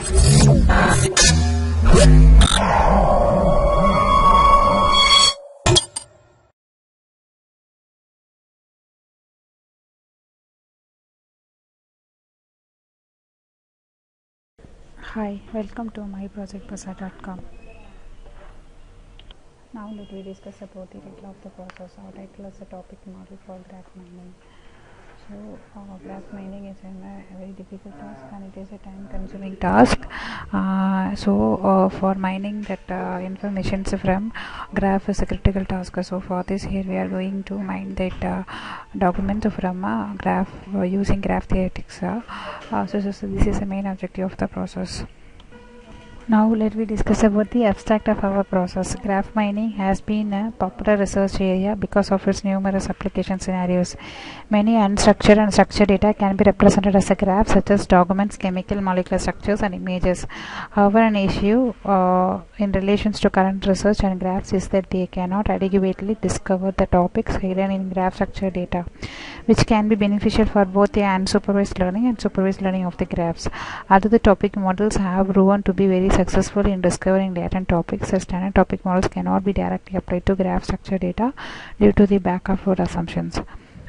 Hi, welcome to myprojectprasad.com. Now let we discuss about the title of the process. Our title is the topic model for graph mining. So graph mining is a very difficult task and it is a time consuming task. For mining that information from graph is a critical task. So for this here we are going to mine that document from graph using graph theoretics. So this is the main objective of the process. Now let me discuss about the abstract of our process. Graph mining has been a popular research area because of its numerous application scenarios. Many unstructured and structured data can be represented as a graph, such as documents, chemical, molecular structures, and images. However, an issue in relation to current research and graphs is that they cannot adequately discover the topics hidden in graph structured data, which can be beneficial for both the unsupervised learning and supervised learning of the graphs. Although the topic models have proven to be very successful in discovering latent topics, the standard topic models cannot be directly applied to graph structure data due to the back-and-forth assumptions.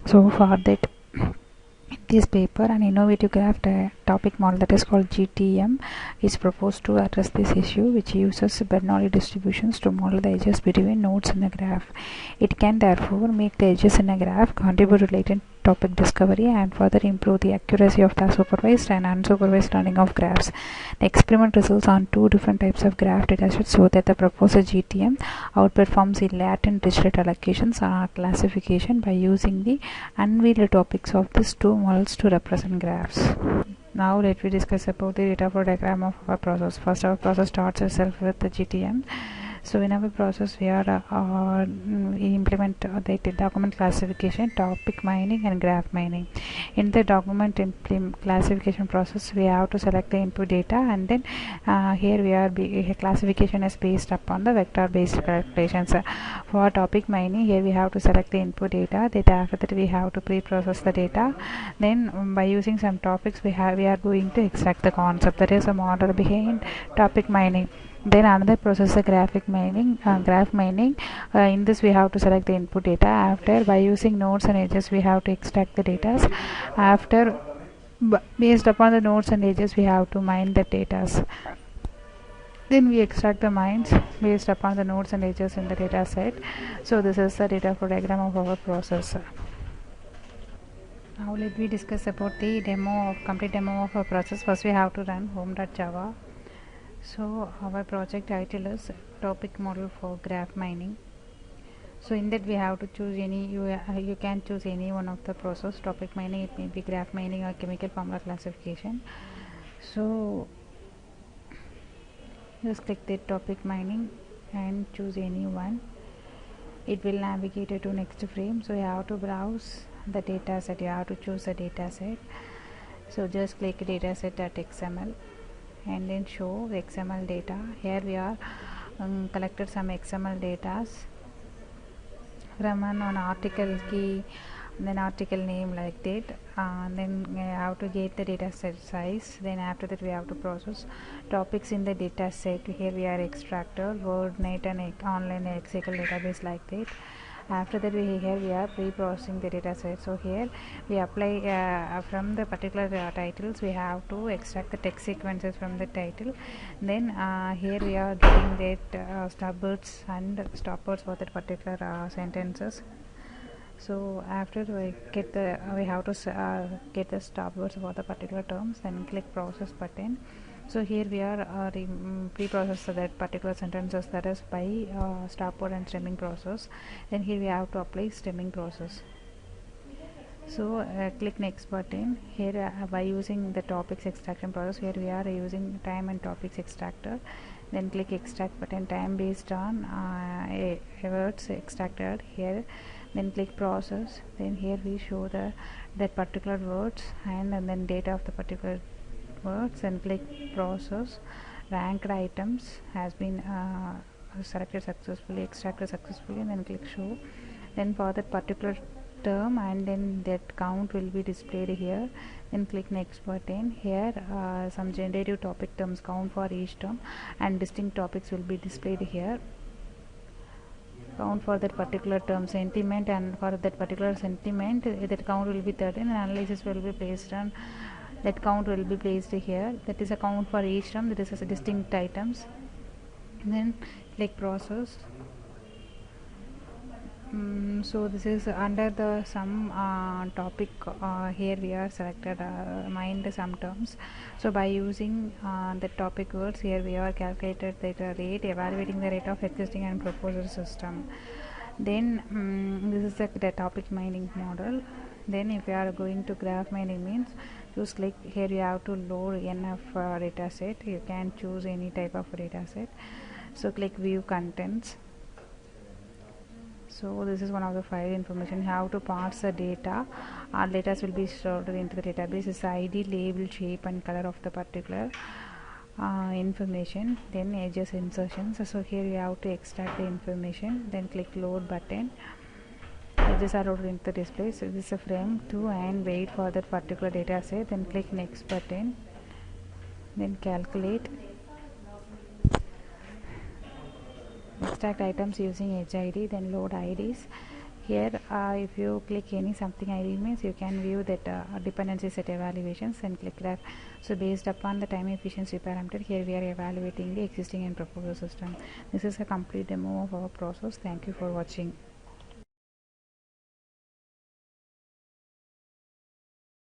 So for that, in this paper, an innovative graph topic model that is called GTM is proposed to address this issue, which uses Bernoulli distributions to model the edges between nodes in a graph. It can therefore make the edges in a graph contribute to latent topic discovery and further improve the accuracy of the supervised and unsupervised learning of graphs. The experiment results on two different types of graph datasets so that the proposed GTM outperforms the latent digit allocations or classification by using the unveiled topics of these two models to represent graphs. Now let me discuss about the data flow diagram of our process. First, our process starts itself with the GTM. So in our process we are we implement the document classification, topic mining, and graph mining. In the document classification process, we have to select the input data, and then here we are classification is based upon the vector based calculations. For topic mining, here we have to select the input data. Then after that we have to pre-process the data. Then by using some topics we are going to extract the concept. That is a model behind topic mining. Then another process is graph mining. In this we have to select the input data. After, by using nodes and edges, we have to extract the data. After, based upon the nodes and edges, we have to mine the data. Then we extract the mines based upon the nodes and edges in the data set. So this is the data flow diagram of our process. Now let me discuss about the complete demo of our process. First we have to run home.java. So our project title is topic model for graph mining. So in that we have to choose any, you can choose any one of the process. Topic mining, it may be graph mining or chemical formula classification. So just click the topic mining and choose any one. It will navigate you to next frame. So you have to browse the data set. You have to choose the data set. So just click dataset.xml and then show the XML data. Here we are collected some XML data from an article key, then article name, like that. Then we have to get the data set size. Then after that we have to process topics in the data set. Here we are extractor, WordNet, and online XSQL database, like that. After that we are pre-processing the data set. So here we apply from the particular titles, we have to extract the text sequences from the title. Then here we are getting that stopwords and stoppwords for that particular sentences. So after we have to get the stopwords for the particular terms, then click process button. So here we are pre-process that particular sentences, that is by stopword and stemming process. Then here we have to apply stemming process. So click next button. Here by using the topics extraction process, here we are using time and topics extractor. Then click extract button, time based on words extracted here. Then click process. Then here we show that particular words and then data of the particular words, and click process. Ranked items has been selected successfully, extracted successfully, and then click show. Then for that particular term, and then that count will be displayed here. Then click next button. Here some generative topic terms count for each term, and distinct topics will be displayed here. Count for that particular term sentiment, and for that particular sentiment that count will be 13, and analysis will be placed on that count will be placed here. That is a count for each term, that is a distinct items. Then click process. So this is under the sum topic. Here we are selected mind some terms. So by using the topic words, here we are calculated the rate, evaluating the rate of existing and proposed system. Then this is the topic mining model. Then if you are going to graph mining means, just click here, you have to load NF data set. You can choose any type of data set. So click view contents. So this is one of the file information. How to parse the data. Our data will be stored into the database. Is ID, label, shape and color of the particular information. Then edges, insertions. So here you have to extract the information. Then click load button. Edges are loaded into the display. So this is a frame 2 and wait for that particular data set. Then click next button. Then calculate. Extract items using edge ID, then load IDs. Here if you click any something ID means you can view that dependency set evaluations and click graph. So based upon the time efficiency parameter, here we are evaluating the existing and proposed system. This is a complete demo of our process. Thank you for watching.